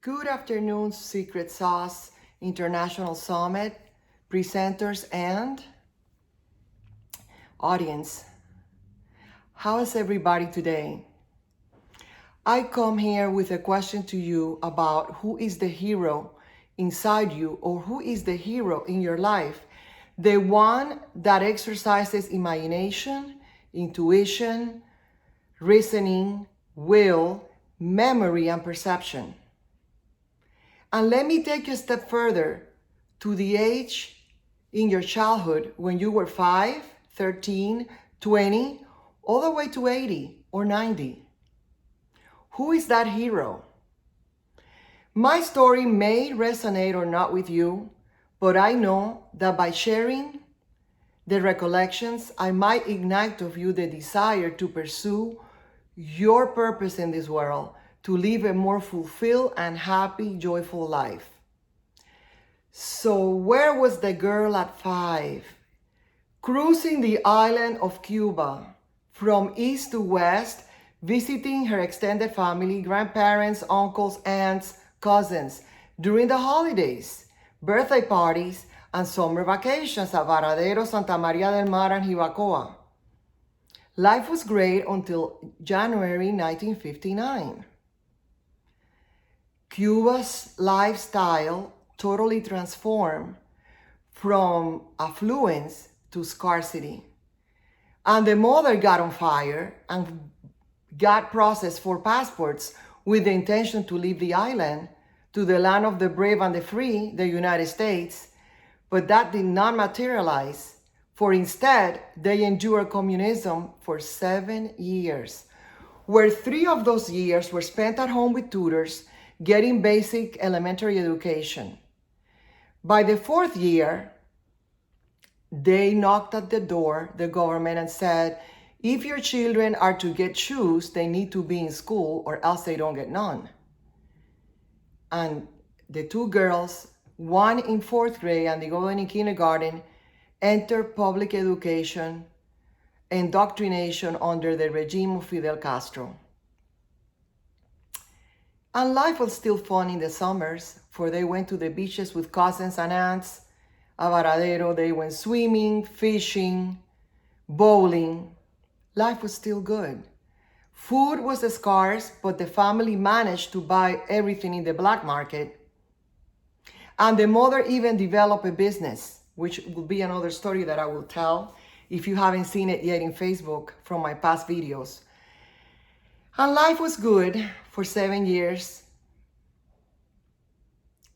Good afternoon, Secret Sauce International Summit presenters and audience. How is everybody today? I come here with a question to you about who is the hero inside you, or who is the hero in your life. The one that exercises imagination, intuition, reasoning, will, memory, and perception. And let me take you a step further to the age in your childhood when you were 5, 13, 20, all the way to 80 or 90. Who is that hero? My story may resonate or not with you, but I know that by sharing the recollections, I might ignite of you the desire to pursue your purpose in this world, to live a more fulfilled and happy, joyful life. So where was the girl at 5? Cruising the island of Cuba from east to west, visiting her extended family, grandparents, uncles, aunts, cousins during the holidays, birthday parties, and summer vacations at Varadero, Santa Maria del Mar, and Jibacoa. Life was great until January 1959. Cuba's lifestyle totally transformed from affluence to scarcity. And the mother got on fire and got processed for passports with the intention to leave the island to the land of the brave and the free, the United States. But that did not materialize, for instead, they endured communism for 7 years, where 3 of those years were spent at home with tutors, getting basic elementary education. By the 4th year, they knocked at the door, the government, and said, if your children are to get shoes, they need to be in school or else they don't get none. And the 2 girls, one in 4th grade and the other in kindergarten, entered public education, indoctrination under the regime of Fidel Castro. And life was still fun in the summers, for they went to the beaches with cousins and aunts. At Varadero, they went swimming, fishing, bowling. Life was still good. Food was scarce, but the family managed to buy everything in the black market. And the mother even developed a business, which will be another story that I will tell if you haven't seen it yet in Facebook from my past videos. And life was good for 7 years,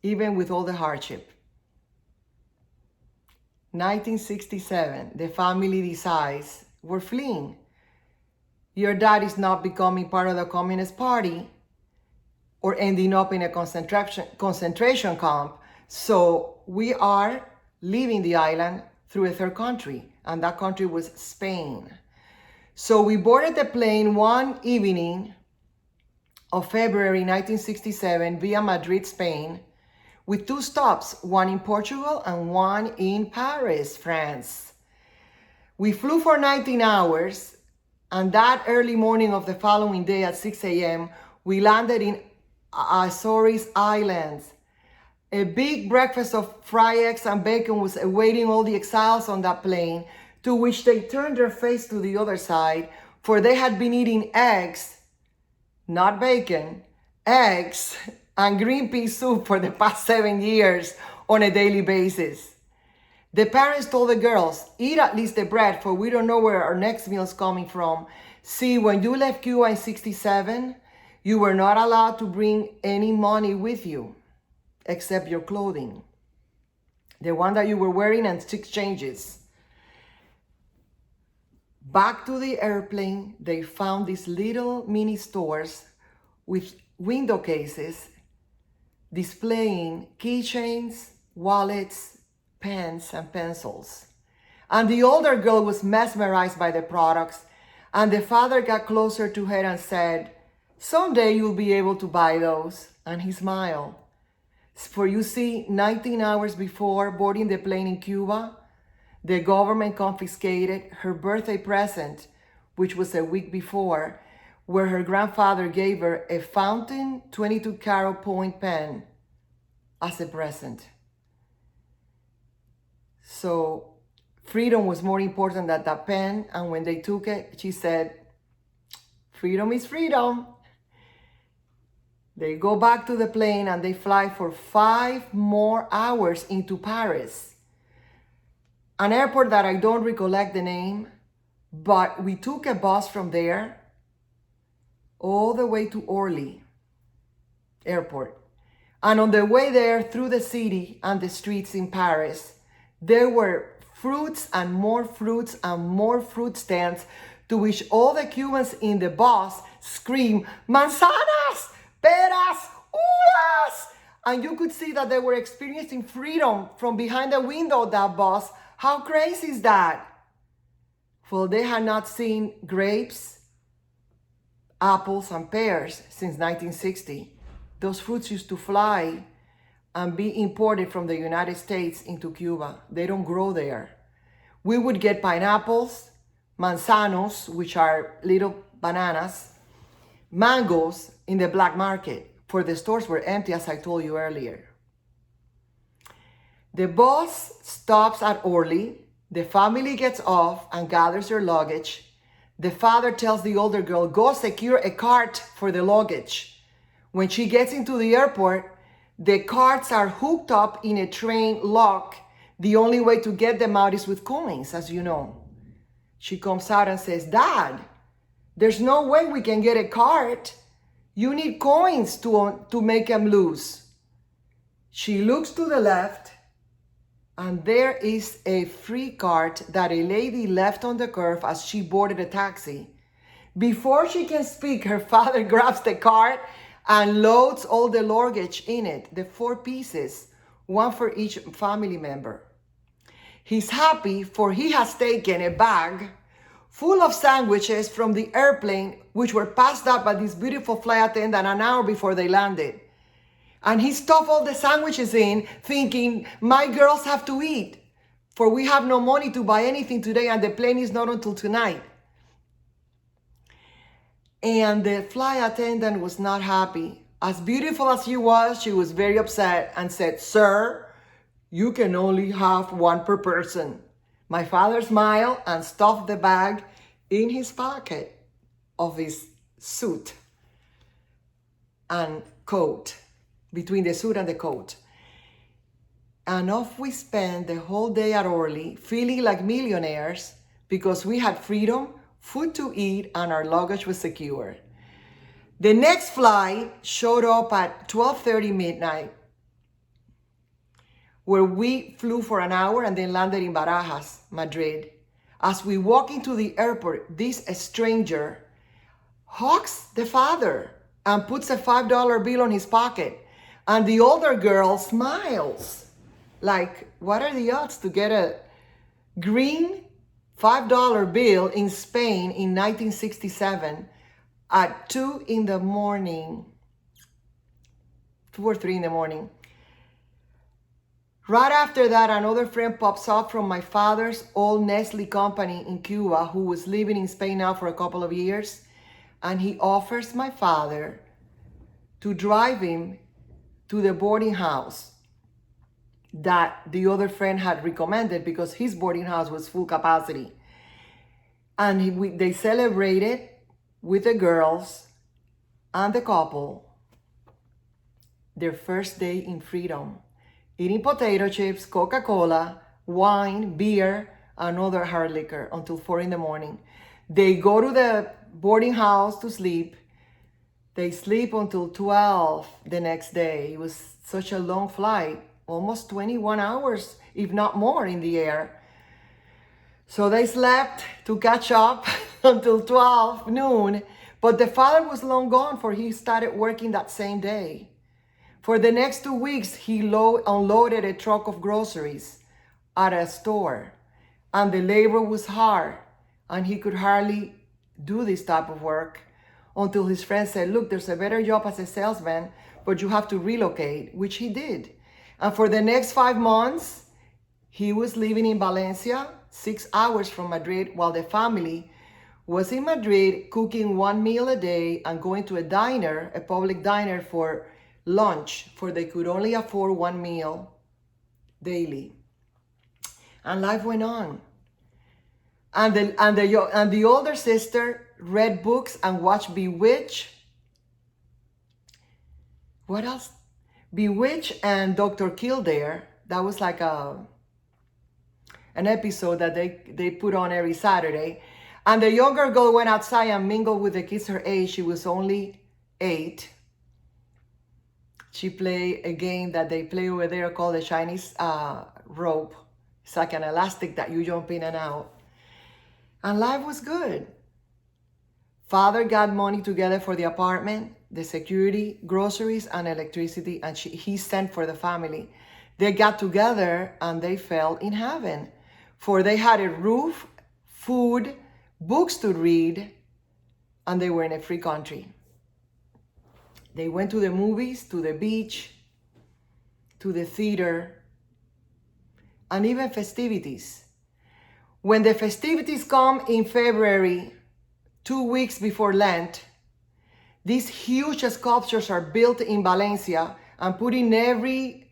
even with all the hardship. 1967, the family decides we're fleeing. Your dad is not becoming part of the Communist Party or ending up in a concentration camp. So we are leaving the island through a third country, and that country was Spain. So we boarded the plane one evening of February 1967 via Madrid, Spain, with 2 stops, one in Portugal and one in Paris, France. We flew for 19 hours, and that early morning of the following day at 6 a.m., we landed in Azores Islands. A big breakfast of fried eggs and bacon was awaiting all the exiles on that plane, to which they turned their face to the other side, for they had been eating eggs, not bacon, eggs and green pea soup for the past 7 years on a daily basis. The parents told the girls, eat at least the bread, for we don't know where our next meal is coming from. See, when you left Cuba in 67, you were not allowed to bring any money with you, except your clothing, the one that you were wearing, and 6 changes. Back to the airplane, they found these little mini stores with window cases displaying keychains, wallets, pens, and pencils. And the older girl was mesmerized by the products, and the father got closer to her and said, someday you'll be able to buy those. And he smiled. For you see, 19 hours before boarding the plane in Cuba, the government confiscated her birthday present, which was a week before, where her grandfather gave her a fountain 22 karat point pen as a present. So freedom was more important than that pen. And when they took it, she said, freedom is freedom. They go back to the plane and they fly for 5 more hours into Paris, an airport that I don't recollect the name, but we took a bus from there all the way to Orly Airport. And on the way there, through the city and the streets in Paris, there were fruits and more fruits and more fruit stands, to which all the Cubans in the bus screamed, manzanas, peras, uvas! And you could see that they were experiencing freedom from behind the window of that bus. How crazy is that? Well, they had not seen grapes, apples, and pears since 1960. Those fruits used to fly and be imported from the United States into Cuba. They don't grow there. We would get pineapples, manzanos, which are little bananas, mangoes in the black market, for the stores were empty, as I told you earlier. The bus stops at Orly. The family gets off and gathers their luggage. The father tells the older girl, go secure a cart for the luggage. When she gets into the airport, the carts are hooked up in a train lock. The only way to get them out is with coins, as you know. She comes out and says, Dad, there's no way we can get a cart. You need coins to make them loose. She looks to the left, and there is a free cart that a lady left on the curb as she boarded a taxi. Before she can speak, her father grabs the cart and loads all the luggage in it, the 4 pieces, one for each family member. He's happy, for he has taken a bag full of sandwiches from the airplane, which were passed out by this beautiful flight attendant an hour before they landed. And he stuffed all the sandwiches in, thinking, my girls have to eat, for we have no money to buy anything today, and the plane is not until tonight. And the flight attendant was not happy. As beautiful as she was very upset and said, sir, you can only have 1 per person. My father smiled and stuffed the bag in his pocket of his suit and coat, between the suit and the coat. And off we spent the whole day at Orly, feeling like millionaires because we had freedom, food to eat, and our luggage was secure. The next flight showed up at 12:30 midnight, where we flew for an hour and then landed in Barajas, Madrid. As we walk into the airport, this stranger hugs the father and puts a $5 bill on his pocket. And the older girl smiles, like, what are the odds to get a green $5 bill in Spain in 1967 at 2 in the morning, 2 or 3 in the morning. Right after that, another friend pops up from my father's old Nestle company in Cuba, who was living in Spain now for a couple of years. And he offers my father to drive him to the boarding house that the other friend had recommended, because his boarding house was full capacity. And they celebrated with the girls and the couple their first day in freedom, eating potato chips, Coca-Cola, wine, beer, and other hard liquor until 4 in the morning. They go to the boarding house to sleep. They sleep until 12 the next day. It was such a long flight, almost 21 hours, if not more, in the air. So they slept to catch up until 12 noon. But the father was long gone, for he started working that same day. For the next 2 weeks, he unloaded a truck of groceries at a store. And the labor was hard, and he could hardly do this type of work until his friend said, look, there's a better job as a salesman, but you have to relocate, which he did. And for the next 5 months, he was living in Valencia, 6 hours from Madrid, while the family was in Madrid cooking one meal a day and going to a diner, a public diner, for lunch, for they could only afford one meal daily. And life went on. And the older sister read books and watched Bewitched. What else? Bewitched and Dr. Kildare. That was like an episode that they put on every Saturday. And the younger girl went outside and mingled with the kids her age. She was only 8. She played a game that they play over there called the Chinese rope. It's like an elastic that you jump in and out. And life was good. Father got money together for the apartment, the security, groceries, and electricity, and he sent for the family. They got together and they fell in heaven, for they had a roof, food, books to read, and they were in a free country. They went to the movies, to the beach, to the theater, and even festivities. When the festivities come in February, 2 weeks before Lent, these huge sculptures are built in Valencia and put in every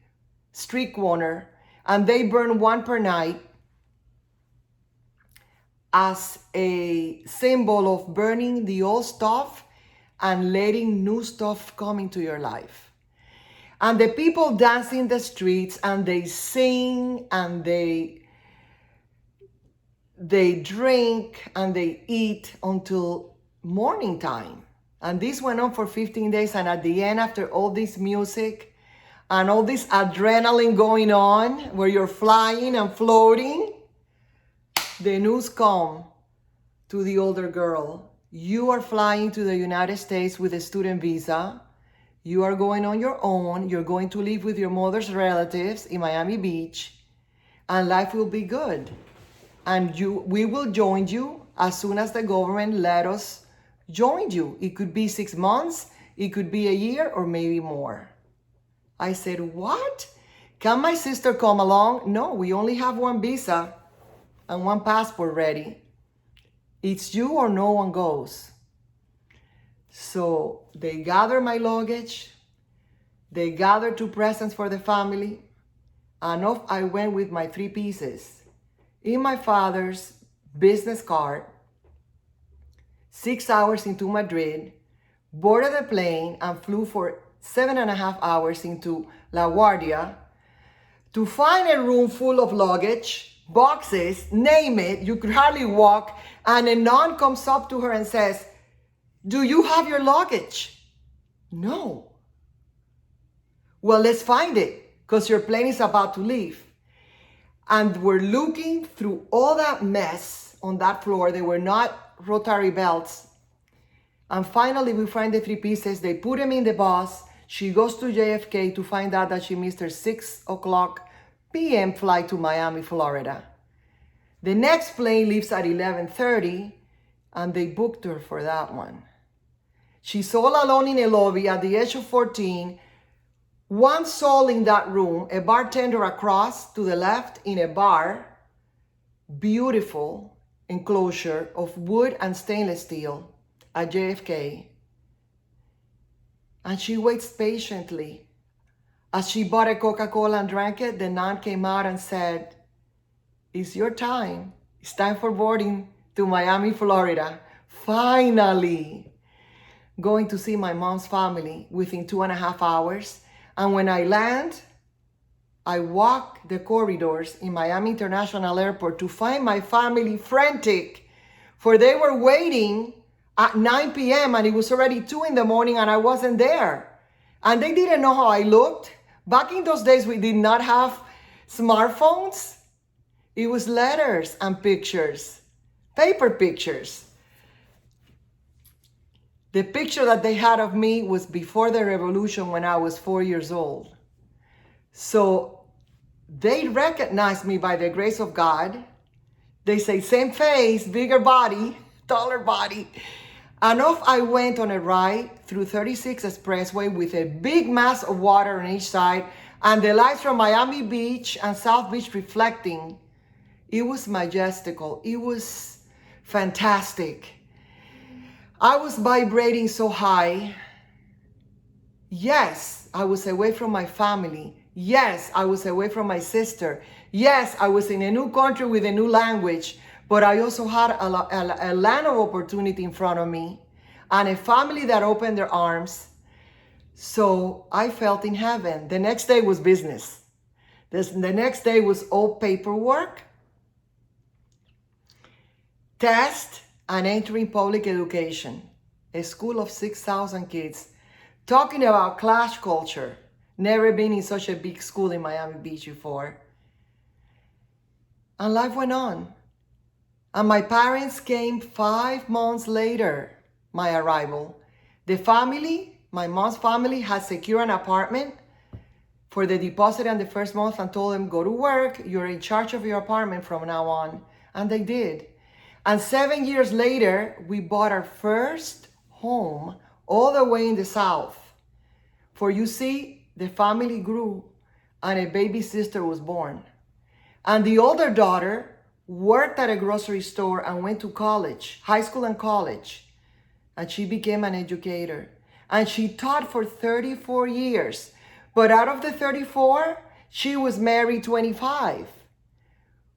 street corner, and they burn one per night as a symbol of burning the old stuff and letting new stuff come into your life. And the people dance in the streets and they sing and they drink and they eat until morning time. And this went on for 15 days. And at the end, after all this music and all this adrenaline going on, where you're flying and floating, the news come to the older girl. You are flying to the United States with a student visa. You are going on your own. You're going to live with your mother's relatives in Miami Beach, and life will be good. And we will join you as soon as the government let us join you. It could be 6 months, it could be a year, or maybe more. I said, what? Can my sister come along? No, we only have one visa and one passport ready. It's you or no one goes. So they gathered my luggage, they gathered 2 presents for the family, and off I went with my 3 pieces. In my father's business card, 6 hours into Madrid, boarded a plane and flew for 7.5 hours into LaGuardia to find a room full of luggage, boxes, name it, you could hardly walk, and a nun comes up to her and says, do you have your luggage? No. Well, let's find it, because your plane is about to leave. And we're looking through all that mess on that floor. They were not rotary belts. And finally, we find the 3 pieces. They put them in the bus. She goes to JFK to find out that she missed her 6:00 p.m. flight to Miami, Florida. The next plane leaves at 11:30, and they booked her for that one. She's all alone in a lobby at the age of 14. One soul in that room, a bartender across to the left in a bar, beautiful enclosure of wood and stainless steel at JFK. And she waits patiently. As she bought a Coca-Cola and drank it, the nun came out and said, it's your time. It's time for boarding to Miami, Florida. Finally, going to see my mom's family within 2.5 hours. And when I land, I walk the corridors in Miami International Airport to find my family frantic, for they were waiting at 9 p.m. and it was already 2 in the morning and I wasn't there. And they didn't know how I looked. Back in those days, we did not have smartphones. It was letters and pictures, paper pictures. The picture that they had of me was before the revolution when I was 4 years old. So they recognized me by the grace of God. They say, same face, bigger body, taller body. And off I went on a ride through 36 Expressway with a big mass of water on each side and the lights from Miami Beach and South Beach reflecting. It was majestical. It was fantastic. I was vibrating so high. Yes, I was away from my family. Yes, I was away from my sister. Yes, I was in a new country with a new language, but I also had a land of opportunity in front of me and a family that opened their arms. So I felt in heaven. The next day was business. The next day was all paperwork, test, and entering public education. A school of 6,000 kids. Talking about clash culture. Never been in such a big school in Miami Beach before. And life went on. And my parents came 5 months later, my arrival. The family, my mom's family, had secured an apartment for the deposit and the first month and told them, go to work, you're in charge of your apartment from now on. And they did. And 7 years later, we bought our first home all the way in the South. For you see, the family grew and a baby sister was born. And the older daughter worked at a grocery store and went to college, high school and college. And she became an educator. And she taught for 34 years. But out of the 34, she was married 25.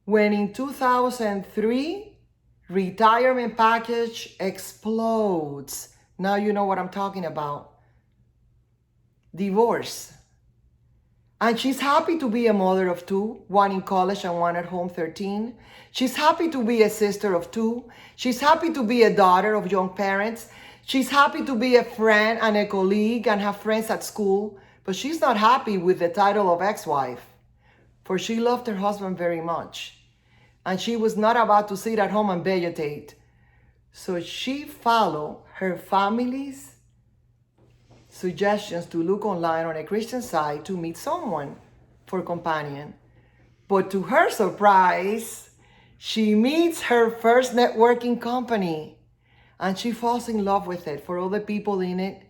When in 2003, retirement package explodes. Now you know what I'm talking about. Divorce. And she's happy to be a mother of two, one in college and one at home, 13. She's happy to be a sister of two. She's happy to be a daughter of young parents. She's happy to be a friend and a colleague and have friends at school. But she's not happy with the title of ex-wife, for she loved her husband very much. And she was not about to sit at home and vegetate. So she followed her family's suggestions to look online on a Christian site to meet someone for companion. But to her surprise, she meets her first networking company and she falls in love with it for all the people in it,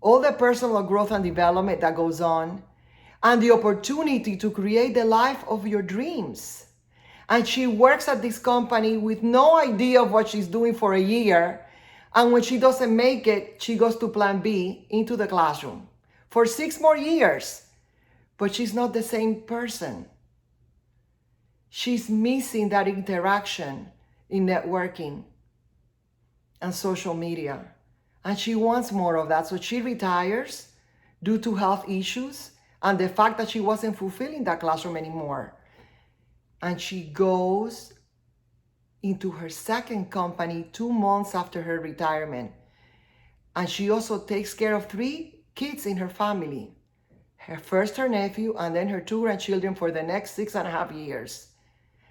all the personal growth and development that goes on, and the opportunity to create the life of your dreams. And she works at this company with no idea of what she's doing for a year. And when she doesn't make it, she goes to plan B, into the classroom for 6 more years. But she's not the same person. She's missing that interaction in networking and social media. And she wants more of that. So she retires due to health issues and the fact that she wasn't fulfilling that classroom anymore. And she goes into her second company 2 months after her retirement. And she also takes care of 3 kids in her family. First her nephew and then her 2 grandchildren for the next 6.5 years.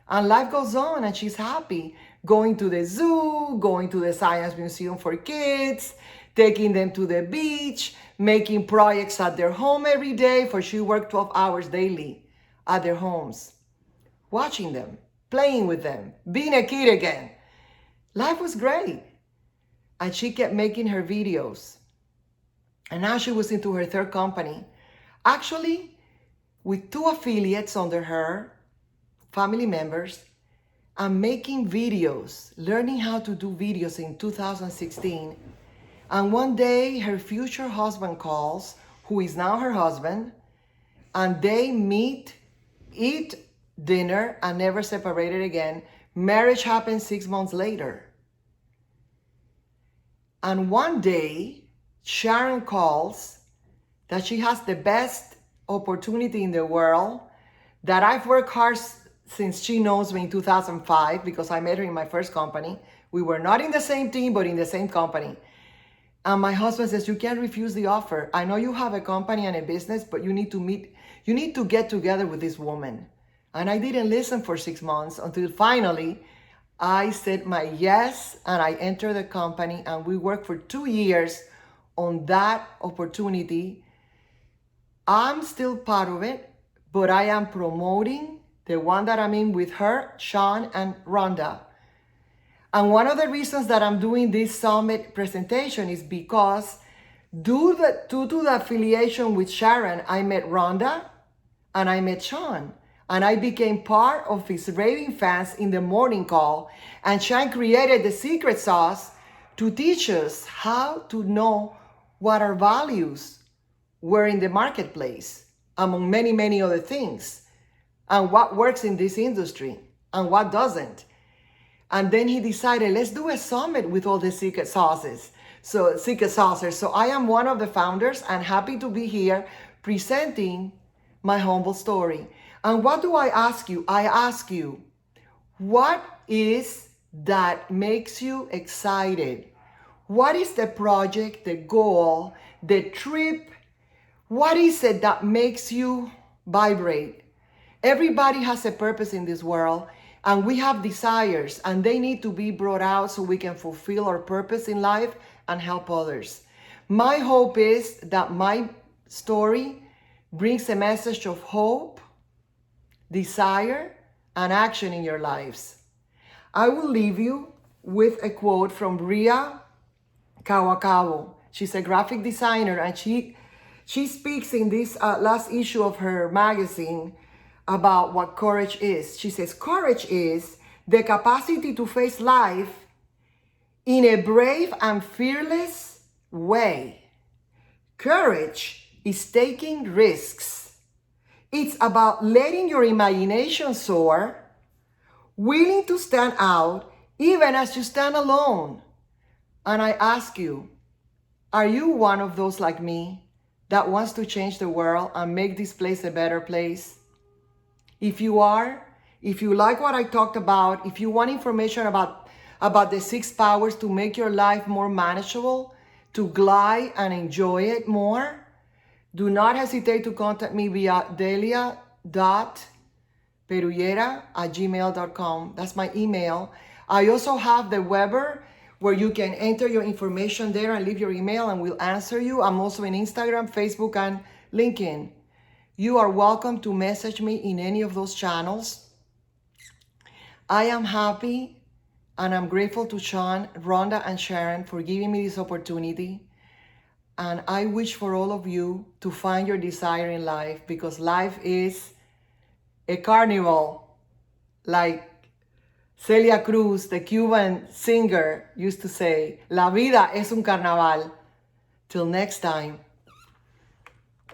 And life goes on and she's happy going to the zoo, going to the science museum for kids, taking them to the beach, making projects at their home every day, for she worked 12 hours daily at their homes, watching them, playing with them, being a kid again. Life was great. And she kept making her videos. And now she was into her third company, actually with 2 affiliates under her, family members, and making videos, learning how to do videos in 2016. And one day her future husband calls, who is now her husband, and they meet, eat dinner, and never separated again. Marriage happened 6 months later. And one day, Sharon calls that she has the best opportunity in the world, that I've worked hard since she knows me in 2005, because I met her in my first company. We were not in the same team, but in the same company. And my husband says, you can't refuse the offer. I know you have a company and a business, but you need to get together with this woman. And I didn't listen for 6 months until finally I said my yes, and I entered the company, and we worked for 2 years on that opportunity. I'm still part of it, but I am promoting the one that I'm in with her, Sean, and Rhonda. And one of the reasons that I'm doing this summit presentation is because due to the affiliation with Sharon, I met Rhonda and I met Sean. And I became part of his raving fans in the morning call. And Sean created the secret sauce to teach us how to know what our values were in the marketplace, among many, many other things, and what works in this industry and what doesn't. And then he decided, let's do a summit with all the secret sauces. Secret saucers. So I am one of the founders and happy to be here presenting my humble story. And what do I ask you? I ask you, what is that makes you excited? What is the project, the goal, the trip? What is it that makes you vibrate? Everybody has a purpose in this world, and we have desires, and they need to be brought out so we can fulfill our purpose in life and help others. My hope is that my story brings a message of hope, desire, and action in your lives. I will leave you with a quote from Ria Kawakawa. She's a graphic designer, and she speaks in this last issue of her magazine about what courage is. She says, courage is the capacity to face life in a brave and fearless way. Courage is taking risks. It's about letting your imagination soar, willing to stand out even as you stand alone. And I ask you, are you one of those like me that wants to change the world and make this place a better place? If you are, if you like what I talked about, if you want information about the 6 powers to make your life more manageable, to glide and enjoy it more, do not hesitate to contact me via delia.perullera@gmail.com. That's my email. I also have the Weber, where you can enter your information there and leave your email and we'll answer you. I'm also in Instagram, Facebook, and LinkedIn. You are welcome to message me in any of those channels. I am happy and I'm grateful to Sean, Rhonda, and Sharon for giving me this opportunity. And I wish for all of you to find your desire in life, because life is a carnival. Like Celia Cruz, the Cuban singer, used to say, La vida es un carnaval. Till next time.